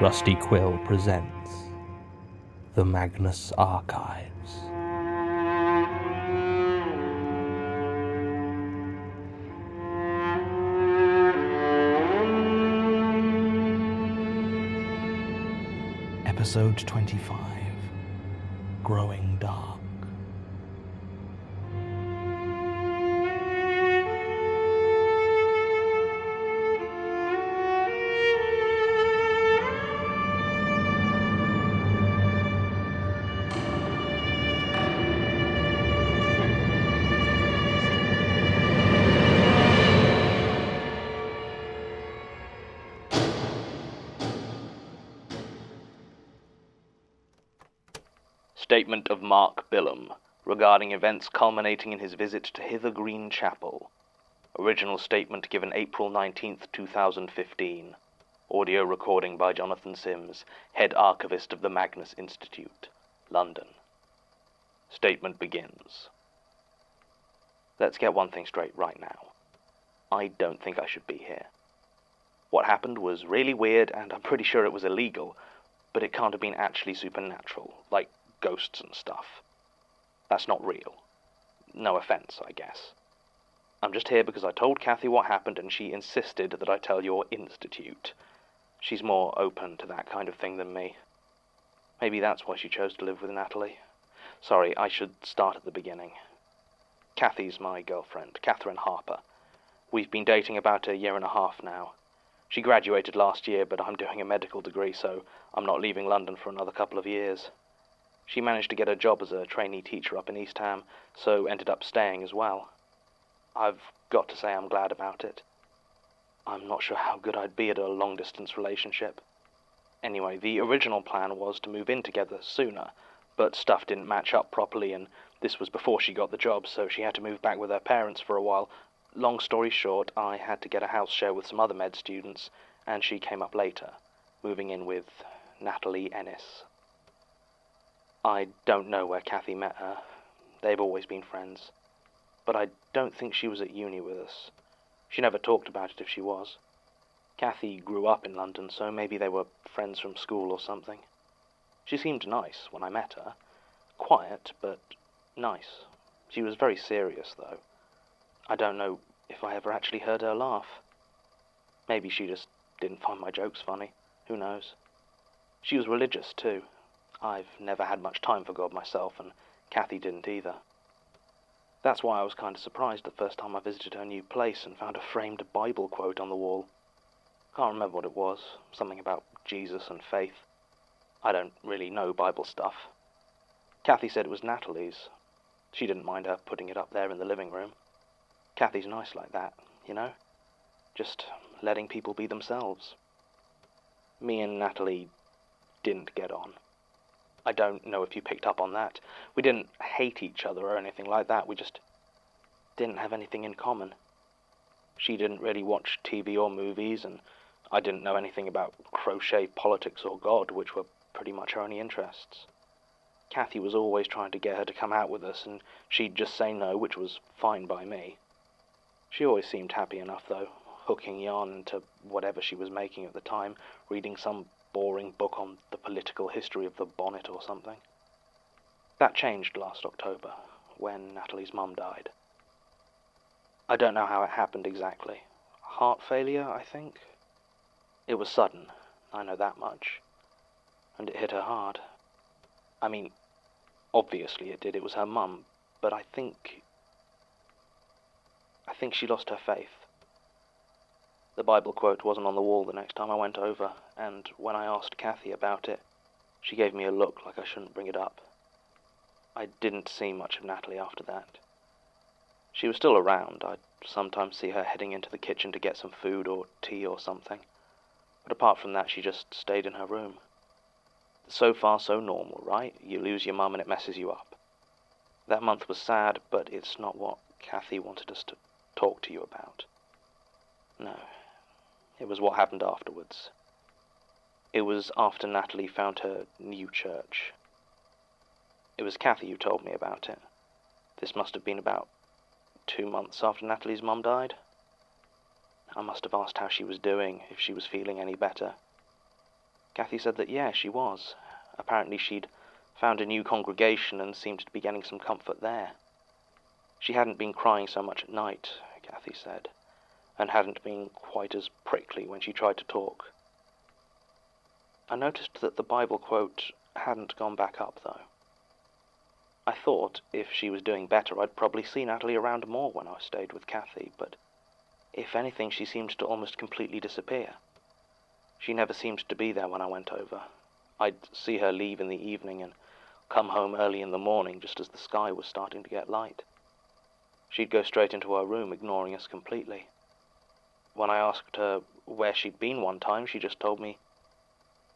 Rusty Quill presents the Magnus Archives. Episode 25, Growing Dark. Statement of Mark Bilham regarding events culminating in his visit to Hither Green Chapel. Original statement given April 19th, 2015. Audio recording by Jonathan Sims, Head Archivist of the Magnus Institute, London. Statement begins. Let's get one thing straight right now. I don't think I should be here. What happened was really weird, and I'm pretty sure it was illegal, but it can't have been actually supernatural, like ghosts and stuff. That's not real. No offense, I guess. I'm just here because I told Kathy what happened and she insisted that I tell your institute. She's more open to that kind of thing than me. Maybe that's why she chose to live with Natalie. Sorry, I should start at the beginning. Kathy's my girlfriend, Catherine Harper. We've been dating about a year and a half now. She graduated last year, but I'm doing a medical degree, so I'm not leaving London for another couple of years. She managed to get a job as a trainee teacher up in East Ham, so ended up staying as well. I've got to say I'm glad about it. I'm not sure how good I'd be at a long-distance relationship. Anyway, the original plan was to move in together sooner, but stuff didn't match up properly, and this was before she got the job, so she had to move back with her parents for a while. Long story short, I had to get a house share with some other med students, and she came up later, moving in with Natalie Ennis. I don't know where Kathy met her. They've always been friends. But I don't think she was at uni with us. She never talked about it if she was. Kathy grew up in London, so maybe they were friends from school or something. She seemed nice when I met her. Quiet, but nice. She was very serious, though. I don't know if I ever actually heard her laugh. Maybe she just didn't find my jokes funny. Who knows? She was religious, too. I've never had much time for God myself, and Kathy didn't either. That's why I was kind of surprised the first time I visited her new place and found a framed Bible quote on the wall. Can't remember what it was, something about Jesus and faith. I don't really know Bible stuff. Kathy said it was Natalie's. She didn't mind her putting it up there in the living room. Kathy's nice like that, you know? Just letting people be themselves. Me and Natalie didn't get on. I don't know if you picked up on that. We didn't hate each other or anything like that. We just didn't have anything in common. She didn't really watch TV or movies, and I didn't know anything about crochet, politics, or God, which were pretty much her only interests. Kathy was always trying to get her to come out with us, and she'd just say no, which was fine by me. She always seemed happy enough, though, hooking yarn into whatever she was making at the time, reading some boring book on the political history of the bonnet or something. That changed last October, when Natalie's mum died. I don't know how it happened exactly. Heart failure, I think? It was sudden, I know that much. And it hit her hard. I mean, obviously it did, it was her mum, but I think she lost her faith. The Bible quote wasn't on the wall the next time I went over, and when I asked Kathy about it, she gave me a look like I shouldn't bring it up. I didn't see much of Natalie after that. She was still around. I'd sometimes see her heading into the kitchen to get some food or tea or something. But apart from that, she just stayed in her room. So far, so normal, right? You lose your mum and it messes you up. That month was sad, but it's not what Kathy wanted us to talk to you about. No. It was what happened afterwards. It was after Natalie found her new church. It was Kathy who told me about it. This must have been about 2 months after Natalie's mum died. I must have asked how she was doing, if she was feeling any better. Kathy said that, yeah, she was. Apparently she'd found a new congregation and seemed to be getting some comfort there. She hadn't been crying so much at night, Kathy said, and hadn't been quite as prickly when she tried to talk. I noticed that the Bible quote hadn't gone back up, though. I thought, if she was doing better, I'd probably see Natalie around more when I stayed with Kathy, but if anything, she seemed to almost completely disappear. She never seemed to be there when I went over. I'd see her leave in the evening and come home early in the morning just as the sky was starting to get light. She'd go straight into her room, ignoring us completely. When I asked her where she'd been one time, she just told me,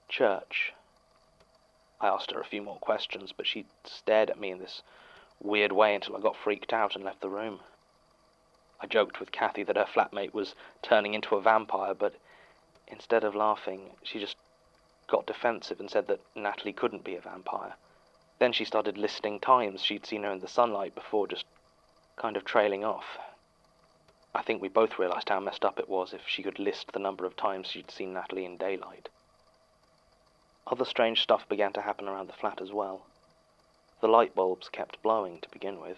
church. I asked her a few more questions, but she stared at me in this weird way until I got freaked out and left the room. I joked with Kathy that her flatmate was turning into a vampire, but instead of laughing, she just got defensive and said that Natalie couldn't be a vampire. Then she started listing times she'd seen her in the sunlight before just kind of trailing off. I think we both realized how messed up it was if she could list the number of times she'd seen Natalie in daylight. Other strange stuff began to happen around the flat as well. The light bulbs kept blowing to begin with.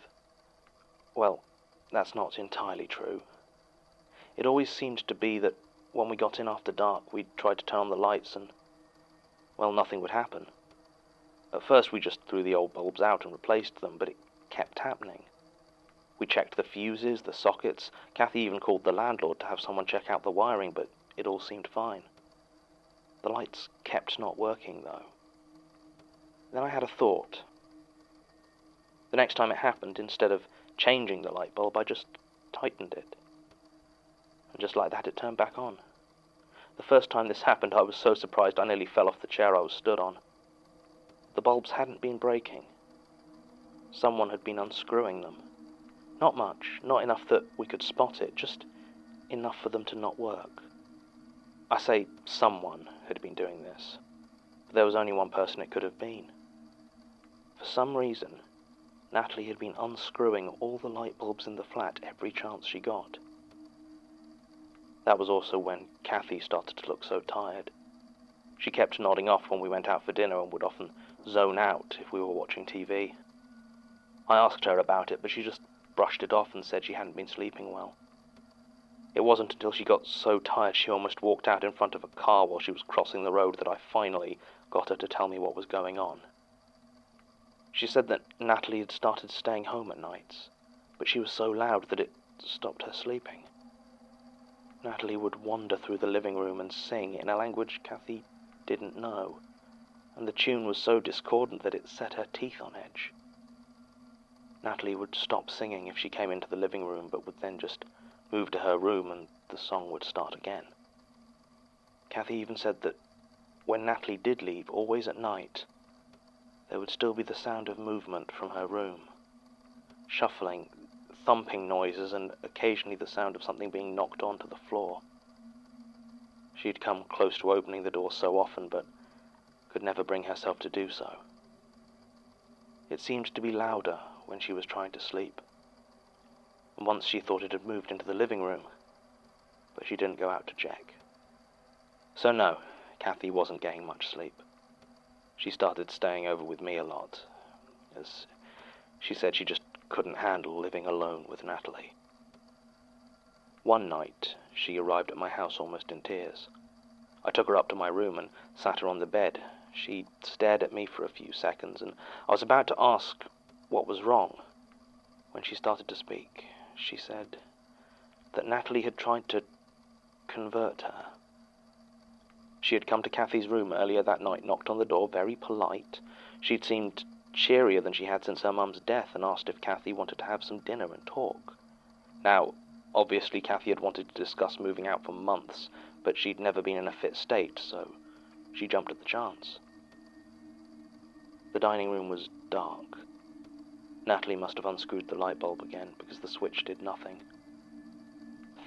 Well, that's not entirely true. It always seemed to be that when we got in after dark, we'd try to turn on the lights and, well, nothing would happen. At first we just threw the old bulbs out and replaced them, but it kept happening. We checked the fuses, the sockets. Kathy even called the landlord to have someone check out the wiring, but it all seemed fine. The lights kept not working, though. Then I had a thought. The next time it happened, instead of changing the light bulb, I just tightened it. And just like that, it turned back on. The first time this happened, I was so surprised I nearly fell off the chair I was stood on. The bulbs hadn't been breaking. Someone had been unscrewing them. Not much, not enough that we could spot it, just enough for them to not work. I say someone had been doing this, but there was only one person it could have been. For some reason, Natalie had been unscrewing all the light bulbs in the flat every chance she got. That was also when Kathy started to look so tired. She kept nodding off when we went out for dinner and would often zone out if we were watching TV. I asked her about it, but she just brushed it off and said she hadn't been sleeping well. It wasn't until she got so tired she almost walked out in front of a car while she was crossing the road that I finally got her to tell me what was going on. She said that Natalie had started staying home at nights, but she was so loud that it stopped her sleeping. Natalie would wander through the living room and sing in a language Kathy didn't know, and the tune was so discordant that it set her teeth on edge. Natalie would stop singing if she came into the living room, but would then just move to her room and the song would start again. Kathy even said that when Natalie did leave, always at night, there would still be the sound of movement from her room. Shuffling, thumping noises, and occasionally the sound of something being knocked onto the floor. She'd come close to opening the door so often, but could never bring herself to do so. It seemed to be louder when she was trying to sleep. And once she thought it had moved into the living room, but she didn't go out to check. So no, Kathy wasn't getting much sleep. She started staying over with me a lot, as she said she just couldn't handle living alone with Natalie. One night, she arrived at my house almost in tears. I took her up to my room and sat her on the bed. She stared at me for a few seconds, and I was about to ask what was wrong when she started to speak. She said that Natalie had tried to convert her. She had come to Kathy's room earlier that night, knocked on the door, very polite. She'd seemed cheerier than she had since her mum's death, and asked if Kathy wanted to have some dinner and talk. Now, obviously Kathy had wanted to discuss moving out for months, but she'd never been in a fit state, so she jumped at the chance. The dining room was dark. Natalie must have unscrewed the light bulb again, because the switch did nothing.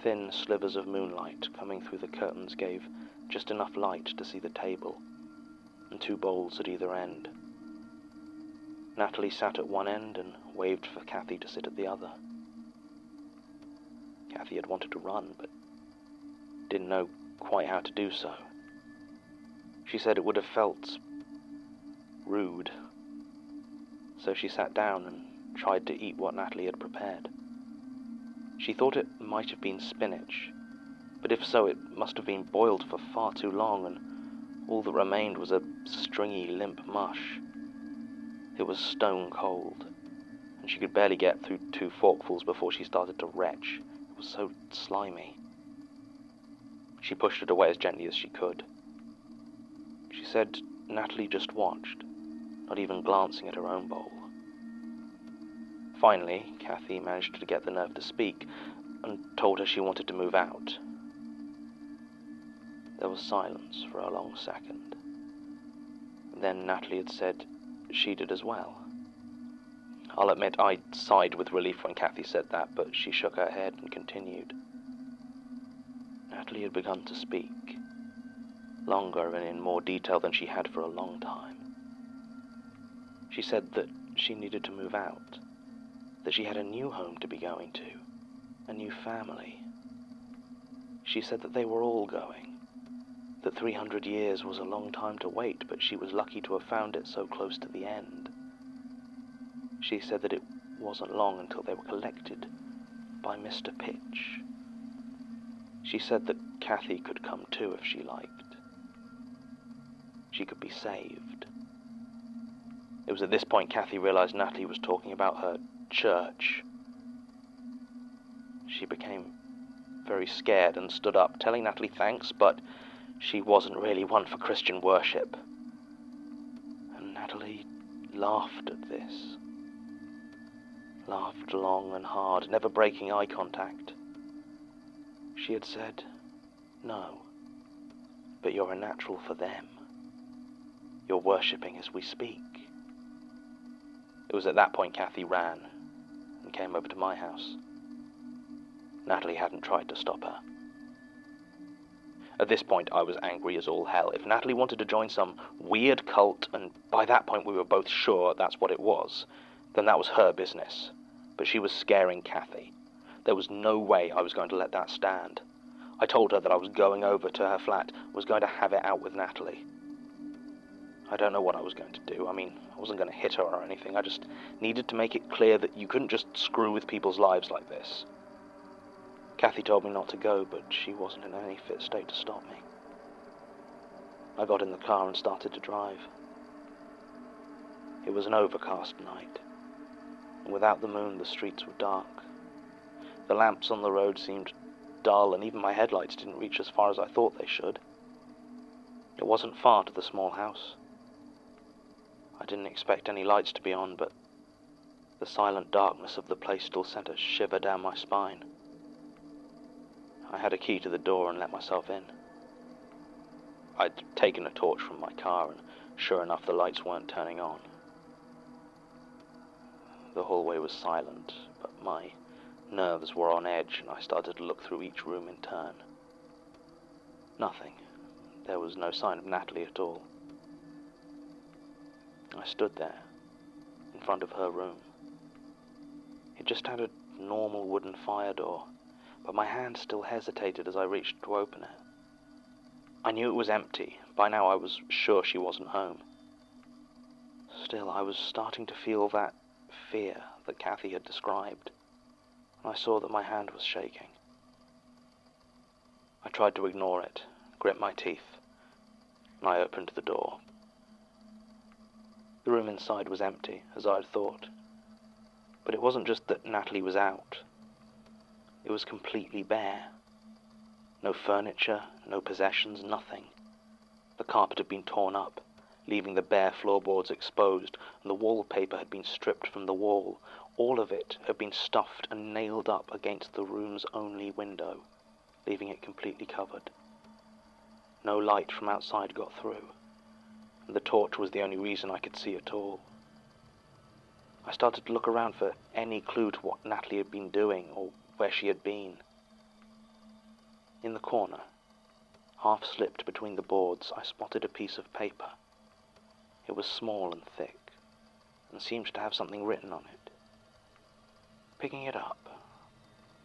Thin slivers of moonlight coming through the curtains gave just enough light to see the table, and two bowls at either end. Natalie sat at one end and waved for Kathy to sit at the other. Kathy had wanted to run, but didn't know quite how to do so. She said it would have felt rude. So she sat down and tried to eat what Natalie had prepared. She thought it might have been spinach, but if so, it must have been boiled for far too long, and all that remained was a stringy, limp mush. It was stone cold, and she could barely get through 2 forkfuls before she started to retch. It was so slimy. She pushed it away as gently as she could. She said Natalie just watched, not even glancing at her own bowl. Finally, Kathy managed to get the nerve to speak and told her she wanted to move out. There was silence for a long second. Then Natalie had said she did as well. I'll admit I sighed with relief when Kathy said that, but she shook her head and continued. Natalie had begun to speak, longer and in more detail than she had for a long time. She said that she needed to move out, that she had a new home to be going to, a new family. She said that they were all going, that 300 years was a long time to wait, but she was lucky to have found it so close to the end. She said that it wasn't long until they were collected by Mr. Pitch. She said that Kathy could come too if she liked. She could be saved. It was at this point Kathy realized Natalie was talking about her church. She became very scared and stood up, telling Natalie thanks, but she wasn't really one for Christian worship. And Natalie laughed at this. Laughed long and hard, never breaking eye contact. She had said, "No, but you're a natural for them. You're worshipping as we speak." It was at that point Kathy ran and came over to my house. Natalie hadn't tried to stop her. At this point, I was angry as all hell. If Natalie wanted to join some weird cult, and by that point we were both sure that's what it was, then that was her business. But she was scaring Kathy. There was no way I was going to let that stand. I told her that I was going over to her flat, was going to have it out with Natalie. I don't know what I was going to do. I mean, I wasn't going to hit her or anything. I just needed to make it clear that you couldn't just screw with people's lives like this. Kathy told me not to go, but she wasn't in any fit state to stop me. I got in the car and started to drive. It was an overcast night, and without the moon the streets were dark. The lamps on the road seemed dull, and even my headlights didn't reach as far as I thought they should. It wasn't far to the small house. I didn't expect any lights to be on, but the silent darkness of the place still sent a shiver down my spine. I had a key to the door and let myself in. I'd taken a torch from my car, and sure enough, the lights weren't turning on. The hallway was silent, but my nerves were on edge, and I started to look through each room in turn. Nothing. There was no sign of Natalie at all. I stood there, in front of her room. It just had a normal wooden fire door, but my hand still hesitated as I reached to open it. I knew it was empty. By now I was sure she wasn't home. Still, I was starting to feel that fear that Kathy had described, and I saw that my hand was shaking. I tried to ignore it, grit my teeth, and I opened the door. The room inside was empty, as I had thought. But it wasn't just that Natalie was out. It was completely bare. No furniture, no possessions, nothing. The carpet had been torn up, leaving the bare floorboards exposed, and the wallpaper had been stripped from the wall. All of it had been stuffed and nailed up against the room's only window, leaving it completely covered. No light from outside got through, and the torch was the only reason I could see at all. I started to look around for any clue to what Natalie had been doing or where she had been. In the corner, half slipped between the boards, I spotted a piece of paper. It was small and thick, and seemed to have something written on it. Picking it up,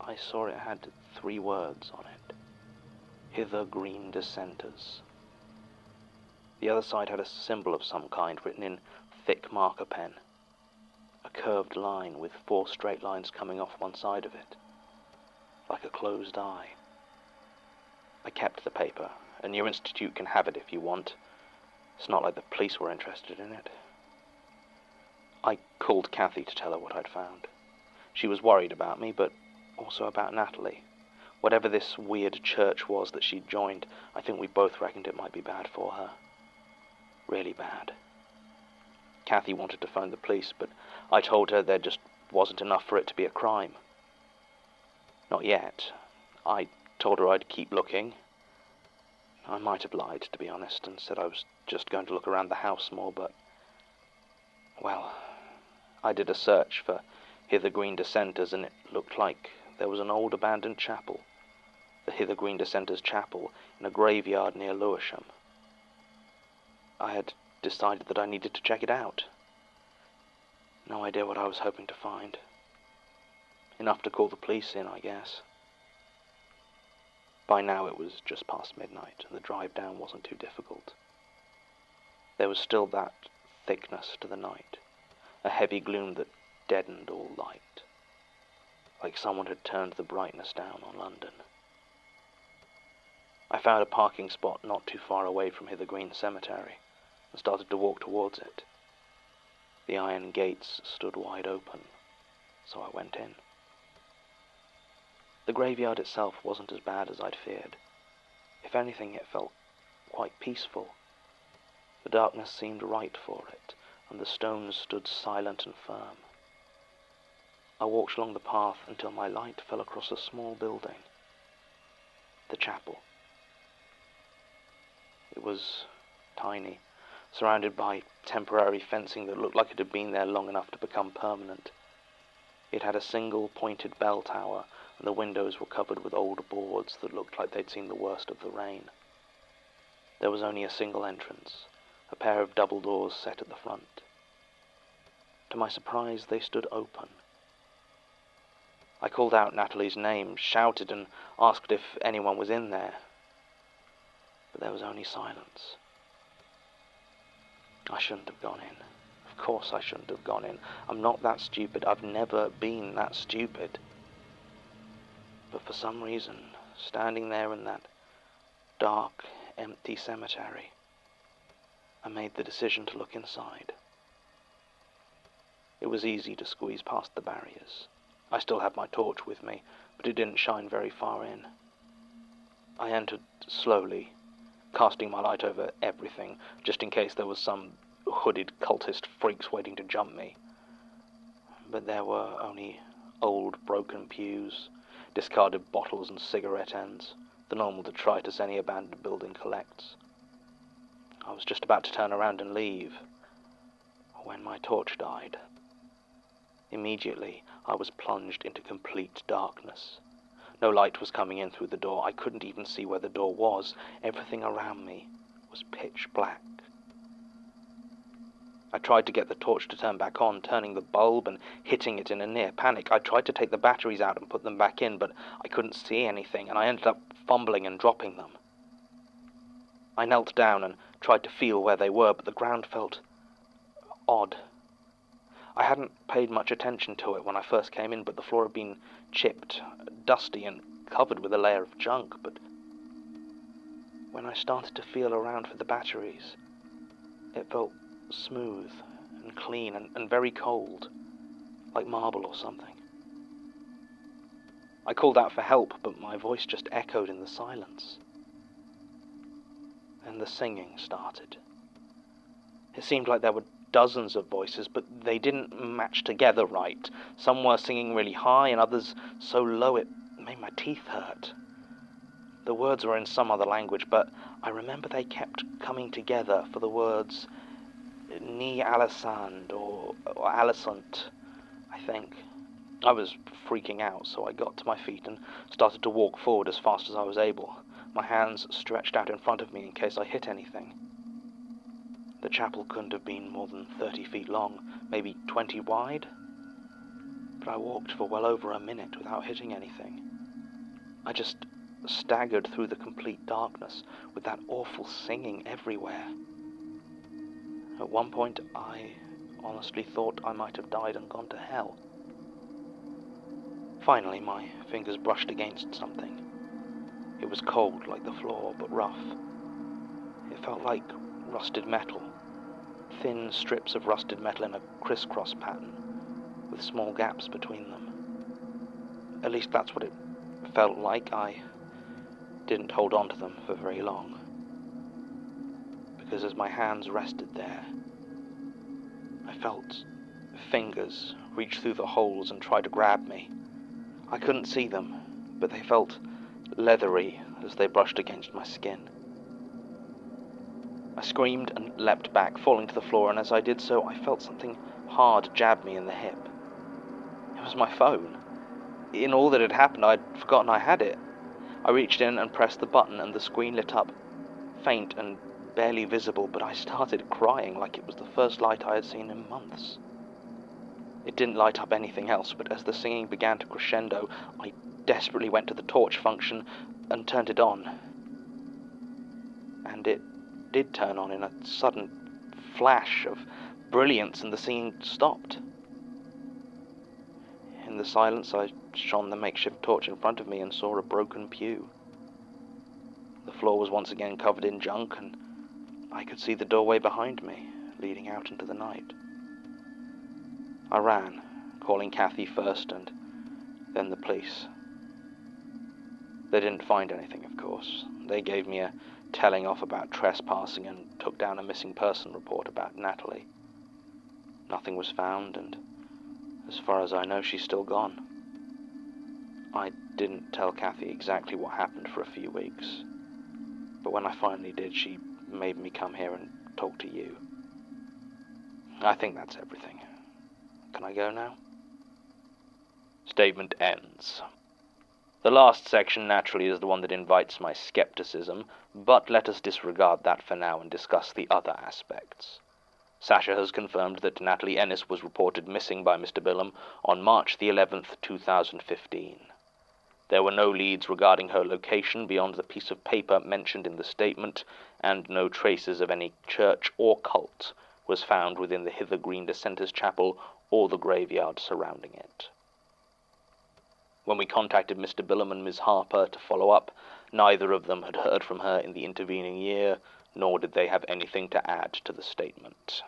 I saw it had 3 words on it. Hither Green Dissenters. The other side had a symbol of some kind written in thick marker pen. A curved line with 4 straight lines coming off one side of it, like a closed eye. I kept the paper, and your institute can have it if you want. It's not like the police were interested in it. I called Kathy to tell her what I'd found. She was worried about me, but also about Natalie. Whatever this weird church was that she'd joined, I think we both reckoned it might be bad for her. Really bad. Kathy wanted to phone the police, but I told her there just wasn't enough for it to be a crime. Not yet. I told her I'd keep looking. I might have lied, to be honest, and said I was just going to look around the house more, but, well, I did a search for Hither Green Dissenters, and it looked like there was an old abandoned chapel, the Hither Green Dissenters Chapel, in a graveyard near Lewisham. I had decided that I needed to check it out. No idea what I was hoping to find. Enough to call the police in, I guess. By now it was just past midnight, and the drive down wasn't too difficult. There was still that thickness to the night, a heavy gloom that deadened all light, like someone had turned the brightness down on London. I found a parking spot not too far away from Hither Green Cemetery, and started to walk towards it. The iron gates stood wide open, so I went in. The graveyard itself wasn't as bad as I'd feared. If anything, it felt quite peaceful. The darkness seemed right for it, and the stones stood silent and firm. I walked along the path until my light fell across a small building. The chapel. It was tiny, surrounded by temporary fencing that looked like it had been there long enough to become permanent. It had a single pointed bell tower, and the windows were covered with old boards that looked like they'd seen the worst of the rain. There was only a single entrance, a pair of double doors set at the front. To my surprise, they stood open. I called out Natalie's name, shouted, and asked if anyone was in there. But there was only silence. I shouldn't have gone in. Of course I shouldn't have gone in. I'm not that stupid. I've never been that stupid. But for some reason, standing there in that dark, empty cemetery, I made the decision to look inside. It was easy to squeeze past the barriers. I still had my torch with me, but it didn't shine very far in. I entered slowly, casting my light over everything, just in case there was some hooded cultist freaks waiting to jump me. But there were only old broken pews, discarded bottles and cigarette ends, the normal detritus any abandoned building collects. I was just about to turn around and leave, when my torch died. Immediately, I was plunged into complete darkness. No light was coming in through the door. I couldn't even see where the door was. Everything around me was pitch black. I tried to get the torch to turn back on, turning the bulb and hitting it in a near panic. I tried to take the batteries out and put them back in, but I couldn't see anything, and I ended up fumbling and dropping them. I knelt down and tried to feel where they were, but the ground felt odd. I hadn't paid much attention to it when I first came in, but the floor had been chipped, dusty, and covered with a layer of junk. But when I started to feel around for the batteries, it felt smooth and clean and very cold, like marble or something. I called out for help, but my voice just echoed in the silence. Then the singing started. It seemed like there were dozens of voices, but they didn't match together right. Some were singing really high, and others so low it made my teeth hurt. The words were in some other language, but I remember they kept coming together for the words Ni Alisand or Alicent, I think. I was freaking out, so I got to my feet and started to walk forward as fast as I was able, my hands stretched out in front of me in case I hit anything. The chapel couldn't have been more than 30 feet long, maybe 20 wide, but I walked for well over a minute without hitting anything. I just staggered through the complete darkness with that awful singing everywhere. At one point, I honestly thought I might have died and gone to hell. Finally, my fingers brushed against something. It was cold like the floor, but rough. It felt like rusted metal. Thin strips of rusted metal in a crisscross pattern, with small gaps between them. At least that's what it felt like. I didn't hold on to them for very long, because as my hands rested there, I felt fingers reach through the holes and try to grab me. I couldn't see them, but they felt leathery as they brushed against my skin. I screamed and leapt back, falling to the floor, and as I did so, I felt something hard jab me in the hip. It was my phone. In all that had happened, I'd forgotten I had it. I reached in and pressed the button, and the screen lit up, faint and barely visible, but I started crying like it was the first light I had seen in months. It didn't light up anything else, but as the singing began to crescendo, I desperately went to the torch function and turned it on. And it did turn on in a sudden flash of brilliance, and the singing stopped. In the silence, I shone the makeshift torch in front of me and saw a broken pew. The floor was once again covered in junk, and I could see the doorway behind me, leading out into the night. I ran, calling Kathy first and then the police. They didn't find anything, of course. They gave me a telling off about trespassing and took down a missing person report about Natalie. Nothing was found, and as far as I know, she's still gone. I didn't tell Kathy exactly what happened for a few weeks, but when I finally did, she made me come here and talk to you. I think that's everything. Can I go now? Statement ends. The last section, naturally, is the one that invites my skepticism, but let us disregard that for now and discuss the other aspects. Sasha has confirmed that Natalie Ennis was reported missing by Mr. Bilham on March the 11th, 2015. There were no leads regarding her location beyond the piece of paper mentioned in the statement, and no traces of any church or cult was found within the Hither Green Chapel or the graveyard surrounding it. When we contacted Mr. Bilham and Ms. Harper to follow up, neither of them had heard from her in the intervening year, nor did they have anything to add to the statement.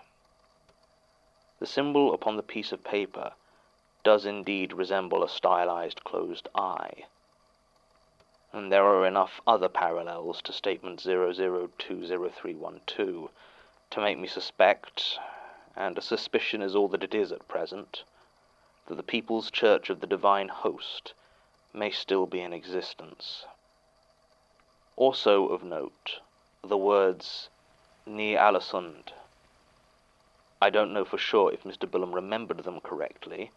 The symbol upon the piece of paper does indeed resemble a stylized closed eye, and there are enough other parallels to statement 00020312 to make me suspect, and a suspicion is all that it is at present, that the People's Church of the Divine Host may still be in existence. Also of note, the words Ni Alesund. I don't know for sure if Mr. Bilham remembered them correctly,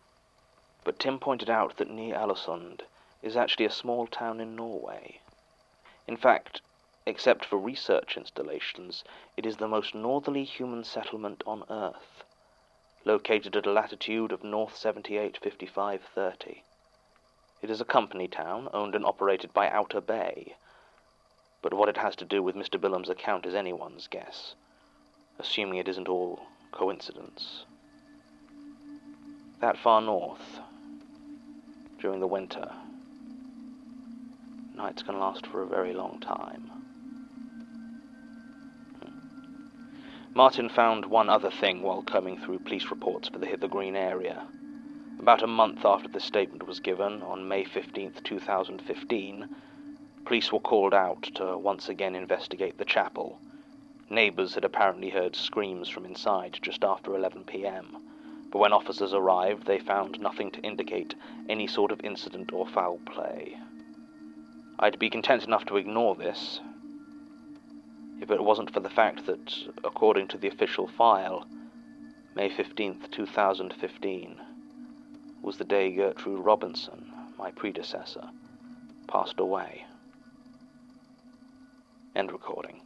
but Tim pointed out that Ni Alesund is actually a small town in Norway. In fact, except for research installations, it is the most northerly human settlement on Earth, located at a latitude of north 785530. It is a company town, owned and operated by Outer Bay, but what it has to do with Mr. Bilham's account is anyone's guess, assuming it isn't all coincidence. That far north, during the winter, nights can last for a very long time. Martin found one other thing while combing through police reports for the Hither Green area. About a month after the statement was given, on May 15th, 2015, police were called out to once again investigate the chapel. Neighbors had apparently heard screams from inside just after 11 p.m., but when officers arrived, they found nothing to indicate any sort of incident or foul play. I'd be content enough to ignore this, if it wasn't for the fact that, according to the official file, May 15th, 2015, was the day Gertrude Robinson, my predecessor, passed away. End recording.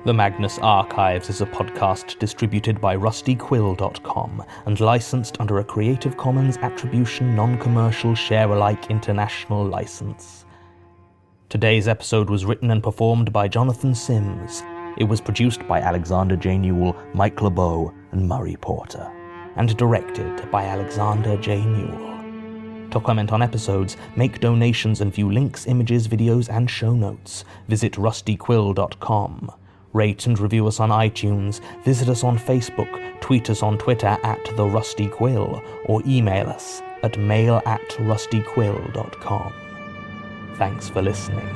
The Magnus Archives is a podcast distributed by rustyquill.com and licensed under a Creative Commons Attribution Non-Commercial Share-alike International License. Today's episode was written and performed by Jonathan Sims. It was produced by Alexander J. Newall, Mike LeBeau, and Murray Porter, and directed by Alexander J. Newall. To comment on episodes, make donations, and view links, images, videos, and show notes, visit rustyquill.com. Rate and review us on iTunes, visit us on Facebook, tweet us on Twitter @TheRustyQuill, or email us at mail@rustyquill.com. Thanks for listening.